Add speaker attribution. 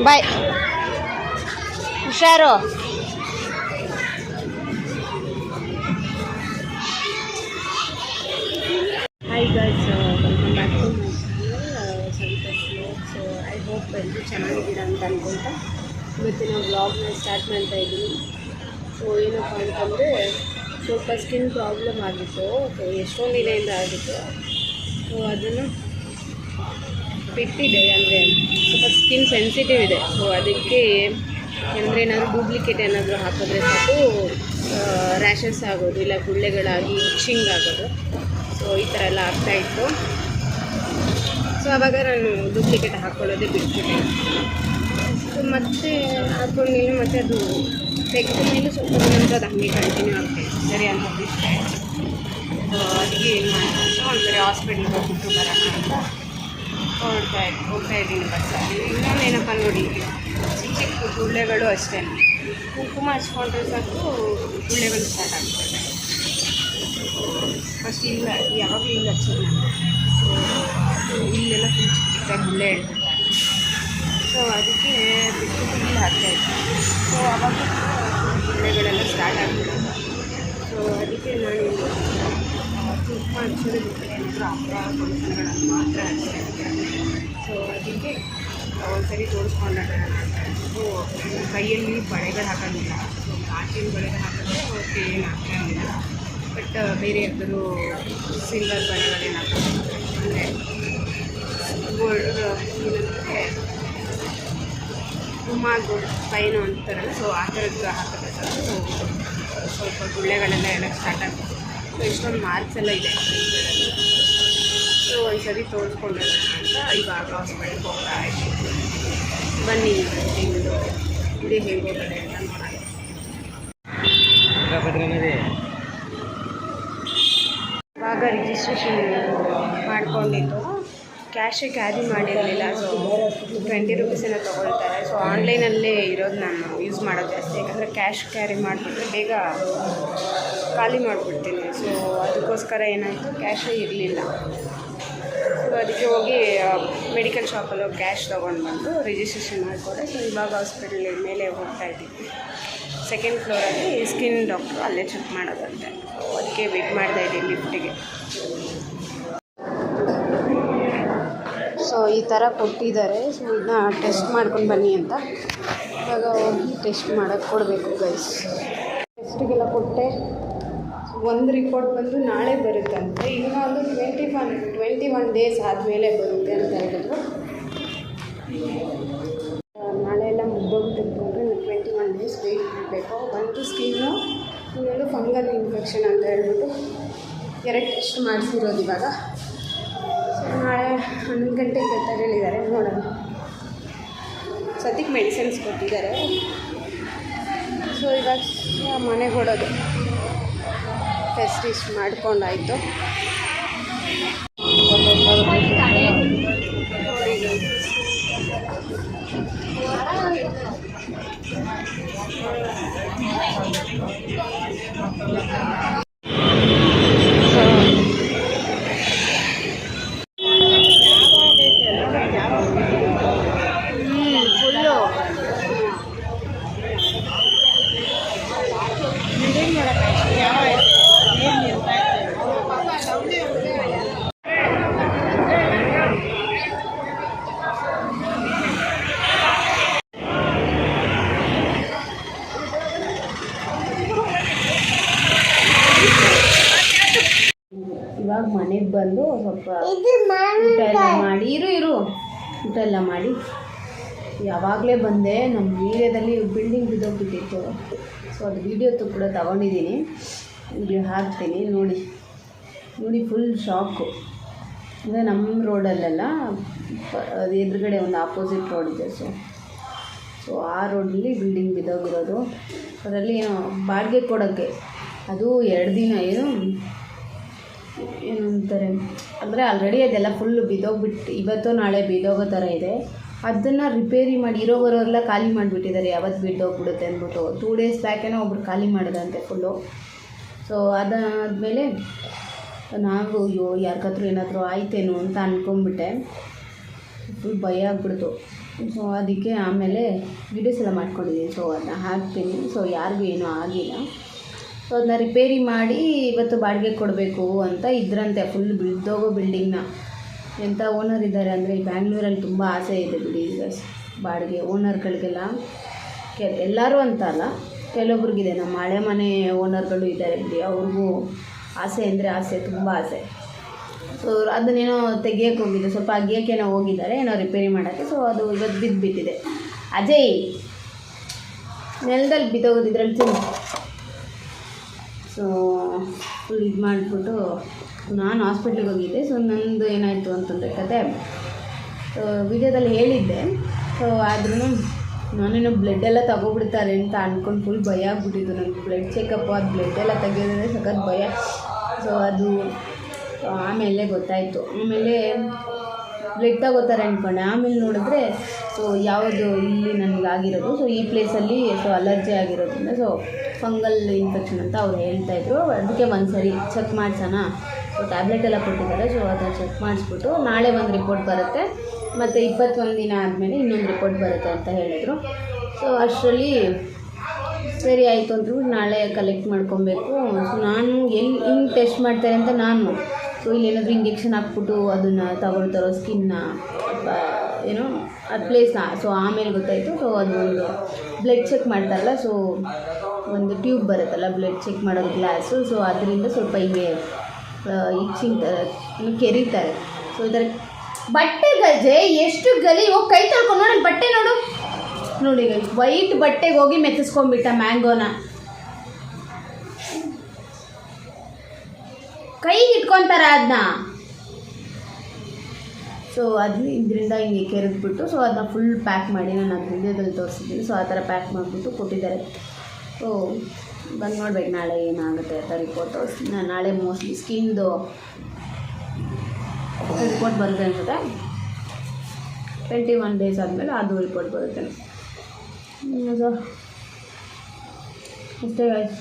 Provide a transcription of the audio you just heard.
Speaker 1: ಬಾಯ್, ಹುಷಾರು. Hi guys, welcome back to my channel Santosh vlog. So I hope ಎಲ್ಲರೂ ಚೆನ್ನಾಗಿದ್ದೀರಾ ಅಂತ ಅನ್ಕೊಳ್ತಾ ಇವತ್ತಿನ ವ್ಲಾಗ್ನ ಸ್ಟಾರ್ಟ್ ಮಾಡ್ತಾ ಇದ್ದೀನಿ. ಸೊ ಏನಪ್ಪ ಅಂತಂದರೆ ಸ್ವಲ್ಪ ಸ್ಕಿನ್ ಪ್ರಾಬ್ಲಮ್ ಆಗಿತ್ತು. ಸೊ ಎಷ್ಟೊಂದು ದಿನದಿಂದ ಆಗಿತ್ತು. ಸೊ ಅದನ್ನು ಬಿಟ್ಟಿದೆ, ಅಂದರೆ ಸ್ವಲ್ಪ ಸ್ಕಿನ್ ಸೆನ್ಸಿಟಿವ್ ಇದೆ. ಸೊ ಅದಕ್ಕೆ ಅಂದರೆ ಏನಾದರೂ ಡೂಪ್ಲಿಕೇಟ್ ಏನಾದರೂ ಹಾಕಿದ್ರೆ ಸಾಕು ರ್ಯಾಷಸ್ ಆಗೋದು, ಇಲ್ಲ ಗುಳ್ಳೆಗಳಾಗಿ ಇಚ್ಚಿಂಗ್ ಆಗೋದು. ಸೊ ಈ ಥರ ಎಲ್ಲ ಆಗ್ತಾಯಿತ್ತು. ಸೊ ಆವಾಗ ನಾನು ಡೂಪ್ಲಿಕೇಟ್ ಹಾಕ್ಕೊಳ್ಳೋದೇ ಬಿಟ್ಬಿಟ್ಟೆ. ಸೊ ಮತ್ತೆ ಹಾಕ್ಕೊಂಡ್ಮೇಲೆ ಮತ್ತೆ ಅದು ತೆಗೆದ ಮೇಲೆ ಸ್ವಲ್ಪ ದಿನದ ಅದು ಹಾಗೆ ಕಂಟಿನ್ಯೂ ಆಗ್ತಾಯಿತ್ತು. ಸರಿ ಅಂತ ಬಿಟ್ಟೆ. ಸೊ ಅದಕ್ಕೆ ಏನು ಮಾಡ್ಕೊಂಡು ಒಂದ್ಸರಿ ಹಾಸ್ಪಿಟ್ಲಿಗೆ ಹೋಗ್ಬಿಟ್ಟು ಬರೋಣ ಅಂತ ಹೋಗ್ತಾ ಇದ್ದೀನಿ ಬಸ್ಸಲ್ಲಿ. ಇನ್ನೊಂದೇನಪ್ಪ ನೋಡಿ, ಚಿಕ್ಕ ಚಿಕ್ಕ ಗುಳ್ಳೆಗಳು ಅಷ್ಟೇ. ಕುಂಕುಮ ಹಚ್ಕೊಂಡ್ರೆ ಸಾಕು ಗುಳ್ಳೆಗಳು ಸ್ಟಾರ್ಟ್ ಆಗ್ತದೆ. ಫಸ್ಟ್ ಇಲ್ಲ, ಯಾವಾಗಲೂ ಇಲ್ಲ ಹಚ್ಚಿಲ್ಲ ನಾನು. ಸೊ ಇಲ್ಲೆಲ್ಲ ಫುಲ್ ಚಿಕ್ಕ ಗುಳ್ಳೆ ಹೇಳ್ತಿರ್ತಾರೆ. ಸೊ ಅದಕ್ಕೆ ಬಿಟ್ಟು ಇಲ್ಲಿ ಹಾಕ್ತಾಯಿದ್ದೆ. ಸೊ ಆವಾಗ ಗುಳ್ಳೆಗಳೆಲ್ಲ ಸ್ಟಾರ್ಟ್ ಆಗ್ಬಿಡೋದು. ಸೊ ಅದಕ್ಕೆ ನಾನು ಕುಂಕುಮ ಹಚ್ಚೋದು ಬಿಟ್ಟರೆ ಏನಾದರೂ ಹಬ್ಬ ಫಂಕ್ಷನ್ಗಳನ್ನು ಮಾತ್ರ ಹಚ್ತಾಯಿದ್ದೆ. ಸೊ ಅದಕ್ಕೆ ಒಂದ್ಸರಿ ತೋರಿಸ್ಕೊಂಡಾಗ ಸೊ ಕೈಯಲ್ಲಿ ಬಳೆಗಳು ಹಾಕೋಂಗಿಲ್ಲ. ಸೊ ಕಾಟಿನ ಬಳೆಗಳು ಹಾಕಿದ್ರೆ ಓಕೆ, ಏನು ಹಾಕೋಂಗಿಲ್ಲ. ಬಟ್ ಬೇರೆ ಯಾವ್ದಾದ್ರು ಸಿಲ್ವರ್ ಬಳೆಗಳೇನು ಹಾಕೋದು, ಅಂದರೆ ಗೋಲ್ಡ್ ಏನಂದರೆ ಗೋಲ್ಡ್ ಫೈನು ಅಂತಾರಲ್ಲ. ಸೊ ಆ ಥರದ್ದು ಹಾಕಿದ್ರೆ ಸ್ವಲ್ಪ ಗುಳ್ಳೆಗಳೆಲ್ಲ ಎಲ್ಲ ಸ್ಟಾರ್ಟ್ ಆಗ್ತದೆ. ಸೊ ಇಷ್ಟೊಂದು ಮಾರ್ಕ್ಸ್ ಎಲ್ಲ ಇದೆ. ಸೊ ಒಂದ್ಸರಿ ತೋರಿಸ್ಕೊಂಡ್ರೆ ಅಂತ ಇವಾಗ ಹಾಸ್ಪಿಟಲ್ಗೆ ಹೋಗ್ತಾ ಇದ್ದೀನಿ. ಬನ್ನಿ ಹೆಂಗಿದು ಇದೇ ಹೇಗೆ ಹೋಗೋದೆ ಅಂತ ನೋಡೋಣ. ಇವಾಗ ರಿಜಿಸ್ಟ್ರೇಷನ್ ಮಾಡ್ಕೊಂಡಿದ್ದು, ಕ್ಯಾಶೇ ಕ್ಯಾರಿ ಮಾಡಿರಲಿಲ್ಲ. ಸೊ 20 ರೂಪೀಸ್ ಏನೋ ತೊಗೊಳ್ತಾರೆ. ಸೊ ಆನ್ಲೈನಲ್ಲೇ ಇರೋದು ನಾನು ಯೂಸ್ ಮಾಡೋದು ಜಾಸ್ತಿ. ಯಾಕಂದರೆ ಕ್ಯಾಶ್ ಕ್ಯಾರಿ ಮಾಡಿಬಿಟ್ರೆ ಬೇಗ ಖಾಲಿ ಮಾಡಿಬಿಡ್ತೀನಿ. ಸೊ ಅದಕ್ಕೋಸ್ಕರ ಏನಾಯಿತು, ಕ್ಯಾಶೇ ಇರಲಿಲ್ಲ. ಸೊ ಅದಕ್ಕೆ ಹೋಗಿ ಮೆಡಿಕಲ್ ಶಾಪಲ್ಲಿ ಹೋಗಿ ಕ್ಯಾಶ್ ತೊಗೊಂಡು ಬಂದು ರಿಜಿಸ್ಟ್ರೇಷನ್ ಮಾಡಿಕೊಂಡೆ. ಸೊ ಇವಾಗ ಹಾಸ್ಪಿಟಲ್ ಮೇಲೆ ಹೋಗ್ತಾ ಇದ್ದೀವಿ. ಸೆಕೆಂಡ್ ಫ್ಲೋರಲ್ಲಿ ಸ್ಕಿನ್ ಡಾಕ್ಟ್ರು ಅಲ್ಲೇ ಚೆಕ್ ಮಾಡೋದಂತೆ. ಅದಕ್ಕೆ ವೆಯ್ಟ್ ಮಾಡ್ತಾಯಿದ್ದೀನಿ ಲಿಫ್ಟಿಗೆ. ಸೊ ಈ ಥರ ಕೊಟ್ಟಿದ್ದಾರೆ. ಸೊ ಇದನ್ನ ಟೆಸ್ಟ್ ಮಾಡ್ಕೊಂಡು ಬನ್ನಿ ಅಂತ ಇವಾಗ ಹೋಗಿ ಟೆಸ್ಟ್ ಮಾಡೋಕ್ಕೆ ಕೊಡಬೇಕು ಗೈಸ್. ಟೆಸ್ಟಿಗೆಲ್ಲ ಕೊಟ್ಟೆ. ಒಂದು ರಿಪೋರ್ಟ್ ಬಂದು ನಾಳೆ ಬರುತ್ತಂತೆ. ಇನ್ನೊಂದು 21 ಡೇಸ್ ಆದಮೇಲೆ ಬರುತ್ತೆ ಅಂತ ಹೇಳಿದ್ರು. ನಾಳೆ ಎಲ್ಲ ಮುಗ್ದೋಗ್ತಿರ್ತಂದ್ರೆ 21 ಡೇಸ್ ವೆಯ್ಟ್ ಮಾಡಬೇಕು. ಒಂದು ಸ್ಕಿನ್ನು, ಇನ್ನೊಂದು ಫಂಗಲ್ ಇನ್ಫೆಕ್ಷನ್ ಅಂತ ಹೇಳ್ಬಿಟ್ಟು 2 ಟೆಸ್ಟ್ ಮಾಡಿಸಿರೋದು ಇವಾಗ. ಸೊ ನಾಳೆ 11 ಗಂಟೆಗೆ ಅಂತ ಹೇಳಿದ್ದಾರೆ. ನೋಡೋಣ. ಸದ್ಯಕ್ಕೆ ಮೆಡಿಸಿನ್ಸ್ ಕೊಟ್ಟಿದ್ದಾರೆ. ಸೊ ಇವಾಗ ಮನೆಗೆ ಹೊಡೋದು. ಟೆಸ್ಟ್ ಇಷ್ಟು ಮಾಡ್ಕೊಂಡಾಯಿತು. ಇವಾಗ ಮನೆಗೆ ಬಂದು ಸ್ವಲ್ಪ ಊಟ ಎಲ್ಲ ಮಾಡಿ ಊಟ ಎಲ್ಲ ಮಾಡಿ ಯಾವಾಗಲೇ ಬಂದೆ. ನಮ್ಮ ಏರಿಯಾದಲ್ಲಿ ಬಿಲ್ಡಿಂಗ್ ಬಿದ್ದೋಗ್ಬಿಟ್ಟಿತ್ತು. ಸೊ ಅದು ವೀಡಿಯೋ ಕೂಡ ತಗೊಂಡಿದ್ದೀನಿ, ವಿಡಿಯೋ ಹಾಕ್ತೀನಿ ನೋಡಿ. Full shock. ಅಂದರೆ ನಮ್ಮ ರೋಡಲ್ಲೆಲ್ಲ ಅದು ಎದುರುಗಡೆ ಒಂದು ಆಪೋಸಿಟ್ ರೋಡ್ ಇದೆ. ಸೊ ಆ ರೋಡಲ್ಲಿ ಬಿಲ್ಡಿಂಗ್ ಬಿದ್ದೋಗಿರೋದು. ಅದರಲ್ಲಿ ಏನೋ ಬಾಡಿಗೆ ಕೊಡೋಕ್ಕೆ ಅದು 2 ದಿನ ಏನು ಅಂತಾರೆ ಅಂದರೆ ಆಲ್ರೆಡಿ ಅದೆಲ್ಲ ಫುಲ್ಲು ಬಿದ್ದೋಗ್ಬಿಟ್ಟು ಇವತ್ತು ನಾಳೆ ಬಿದ್ದೋಗೋ ಥರ ಇದೆ. ಅದನ್ನು ರಿಪೇರಿ ಮಾಡಿ ಇರೋವರೆಲ್ಲ ಖಾಲಿ ಮಾಡಿಬಿಟ್ಟಿದ್ದಾರೆ. ಯಾವತ್ತು ಬಿದ್ದೋಗ್ಬಿಡುತ್ತೆ ಅಂದ್ಬಿಟ್ಟು 2 ಡೇಸ್ ಬ್ಯಾಕೇನೋ ಒಬ್ರು ಖಾಲಿ ಮಾಡಿದಂತೆ ಫುಲ್ಲು. ಸೊ ಅದಾದಮೇಲೆ ನಾವು ಯಾರಿಗಾದ್ರೂ ಏನಾದರೂ ಆಯ್ತೇನೋ ಅಂತ ಅಂದ್ಕೊಂಡ್ಬಿಟ್ಟೆ. ಫುಲ್ ಭಯ ಆಗ್ಬಿಡ್ತು. ಸೊ ಅದಕ್ಕೆ ಆಮೇಲೆ ವೀಡಿಯೋಸ್ ಎಲ್ಲ ಮಾಡ್ಕೊಂಡಿದ್ದೀನಿ. ಸೊ ಅದನ್ನ ಹಾಕ್ತೀನಿ. ಸೊ ಯಾರಿಗೂ ಏನೂ ಆಗಿಲ್ಲ. ಸೊ ಅದನ್ನ ರಿಪೇರಿ ಮಾಡಿ ಇವತ್ತು ಬಾಡಿಗೆ ಕೊಡಬೇಕು ಅಂತ ಇದ್ರಂತೆ. ಫುಲ್ ಬಿದ್ದೋಗೋ ಬಿಲ್ಡಿಂಗ್ನ. ಎಂಥ ಓನರ್ ಇದ್ದಾರೆ ಅಂದರೆ ಬ್ಯಾಂಗ್ಳೂರಲ್ಲಿ ತುಂಬ ಆಸೆ ಇದೆ ಬಿಡಿ ಬಾಡಿಗೆ ಓನರ್ಗಳಿಗೆಲ್ಲ. ಎಲ್ಲರೂ ಅಂತ ಅಲ್ಲ, ಕೆಲವೊಬ್ರಿಗಿದೆ. ನಮ್ಮ ಹಳೆ ಮನೆ ಓನರ್ಗಳು ಇದ್ದಾರೆ ಬಿಡಿ, ಅವ್ರಿಗೂ ಆಸೆ ಅಂದರೆ ಆಸೆ, ತುಂಬ ಆಸೆ. ಸೊ ಅದನ್ನೇನೋ ತೆಗಿಯೋಕ್ಕೆ ಹೋಗಿದ್ದೆ, ಸ್ವಲ್ಪ ಅಗಿಯೋಕ್ಕೇನೋ ಹೋಗಿದ್ದಾರೆ, ಏನೋ ರಿಪೇರಿ ಮಾಡೋಕ್ಕೆ. ಸೊ ಅದು ಇವತ್ತು ಬಿದ್ದುಬಿಟ್ಟಿದೆ. ಅಜಯ್ ನೆಲದಲ್ಲಿ ಬಿದ್ದೋಗೋದು ಇದ್ರಲ್ಲಿ ತಿನ್ನು. ಸೊ ಫುಲ್ ಇದು ಮಾಡಿಬಿಟ್ಟು ನಾನು ಹಾಸ್ಪಿಟ್ಲಿಗೆ ಹೋಗಿದ್ದೆ. ಸೊ ನಂದು ಏನಾಯಿತು ಅಂತಂದರೆ ಕತೆ ವಿಡಿಯೋದಲ್ಲಿ ಹೇಳಿದ್ದೆ. ಸೊ ಆದ್ರೂ ನಾನೇನು ಬ್ಲಡ್ಡೆಲ್ಲ ತಗೊಬಿಡ್ತಾರೆ ಅಂತ ಅಂದ್ಕೊಂಡು ಫುಲ್ ಭಯ ಆಗ್ಬಿಟ್ಟಿದ್ದು ನನಗೆ. ಬ್ಲಡ್ ಚೆಕಪ್ಪು ಅದು ಬ್ಲಡ್ಡೆಲ್ಲ ತೆಗೆಯೋದಂದರೆ ಸಖತ್ ಭಯ. ಸೊ ಅದು ಆಮೇಲೆ ಗೊತ್ತಾಯಿತು. ಆಮೇಲೆ ಬ್ಲಡ್ ತಗೋತಾರೆ ಅಂದ್ಕೊಂಡೆ. ಆಮೇಲೆ ನೋಡಿದ್ರೆ ಸೊ ಯಾವುದು ಇಲ್ಲಿ ನನಗಾಗಿರೋದು, ಸೊ ಈ ಪ್ಲೇಸಲ್ಲಿ ಸೊ ಅಲರ್ಜಿ ಆಗಿರೋದ್ರಿಂದ ಸೊ ಫಂಗಲ್ ಇನ್ಫೆಕ್ಷನ್ ಅಂತ ಅವ್ರು ಹೇಳ್ತಾಯಿದ್ರು. ಅದಕ್ಕೆ ಒಂದು ಸರಿ ಚೆಕ್ ಮಾಡಿಸೋಣ. ಸೊ ಟ್ಯಾಬ್ಲೆಟ್ ಎಲ್ಲ ಕೊಟ್ಟಿದ್ದಾರೆ. ಸೊ ಅದನ್ನು ಚೆಕ್ ಮಾಡಿಸ್ಬಿಟ್ಟು ನಾಳೆ ಒಂದು ರಿಪೋರ್ಟ್ ಬರುತ್ತೆ, ಮತ್ತು 21 ದಿನ ಆದಮೇಲೆ ಇನ್ನೊಂದು ರಿಪೋರ್ಟ್ ಬರುತ್ತೆ ಅಂತ ಹೇಳಿದರು. ಸೊ ಅಷ್ಟರಲ್ಲಿ ಸರಿ ಆಯಿತು ಅಂದ್ಬಿಟ್ಟು ನಾಳೆ ಕಲೆಕ್ಟ್ ಮಾಡ್ಕೊಬೇಕು. ಸೊ ನಾನು ಎಲ್ಲಿ ಹಿಂಗೆ ಟೆಸ್ಟ್ ಮಾಡ್ತಾರೆ ಅಂತ ನಾನು ಸೊ ಇಲ್ಲೇನಾದರೂ ಇಂಜೆಕ್ಷನ್ ಹಾಕ್ಬಿಟ್ಟು ಅದನ್ನು ತಗೊಳ್ತಾರೋ ಸ್ಕಿನ್ನ ಏನೋ ಅದು ಪ್ಲೇಸ್ನ. ಸೊ ಆಮೇಲೆ ಗೊತ್ತಾಯಿತು. ಸೊ ಅದು ಒಂದು ಬ್ಲಡ್ ಚೆಕ್ ಮಾಡ್ತಾರಲ್ಲ, ಸೊ ಒಂದು ಟ್ಯೂಬ್ ಬರುತ್ತಲ್ಲ ಬ್ಲಡ್ ಚೆಕ್ ಮಾಡೋದು ಗ್ಲಾಸು. ಸೊ ಅದರಿಂದ ಸ್ವಲ್ಪ ಹಿಂಗೆ ಇಚ್ಚಿಂಗ್ ಥರ ಕೆರೀತಾರೆ. ಸೊ ಈ ಥರ ಬಟ್ಟೆ ಗಜೆ ಎಷ್ಟು ಗಲಿ ಹೋಗಿ ಕೈ ತೊಳ್ಕೊಂಡು ನೋಡಿ, ಬಟ್ಟೆ ನೋಡು ನೋಡಿ, ವೈಟ್ ಬಟ್ಟೆಗೆ ಹೋಗಿ ಮೆತ್ತಿಸ್ಕೊಂಡ್ಬಿಟ್ಟ ಮ್ಯಾಂಗೋನ. ಕೈಗೆ ಇಟ್ಕೊತಾರ ಅದನ್ನ. ಸೊ ಅದನ್ನ ಇದರಿಂದ ಹಿಂಗೆ ಕೆರೆದ್ಬಿಟ್ಟು ಸೊ ಅದನ್ನ ಫುಲ್ ಪ್ಯಾಕ್ ಮಾಡಿ ನಾನು ಅದು ವಿಡಿಯೋದಲ್ಲಿ ತೋರಿಸಿದ್ದೀನಿ. ಸೊ ಆ ಥರ ಪ್ಯಾಕ್ ಮಾಡಿಬಿಟ್ಟು ಕೊಟ್ಟಿದ್ದಾರೆ. ಸೊ ಬಂದು ನೋಡ್ಬೇಕು ನಾಳೆ ಏನಾಗುತ್ತೆ ಅಂತ ರಿಪೋರ್ಟು. ನಾಳೆ ಮೋಸ್ಟ್ಲಿ ಸ್ಕಿನ್ದು ರಿಪೋರ್ಟ್ ಬರುತ್ತೆ ಅನ್ಸುತ್ತೆ. 21 ಡೇಸ್ ಆದಮೇಲೆ ಅದು ರಿಪೋರ್ಟ್ ಬರುತ್ತೆ. ಸೊ ಅಷ್ಟೇ ಗಾಯ್ಸ್.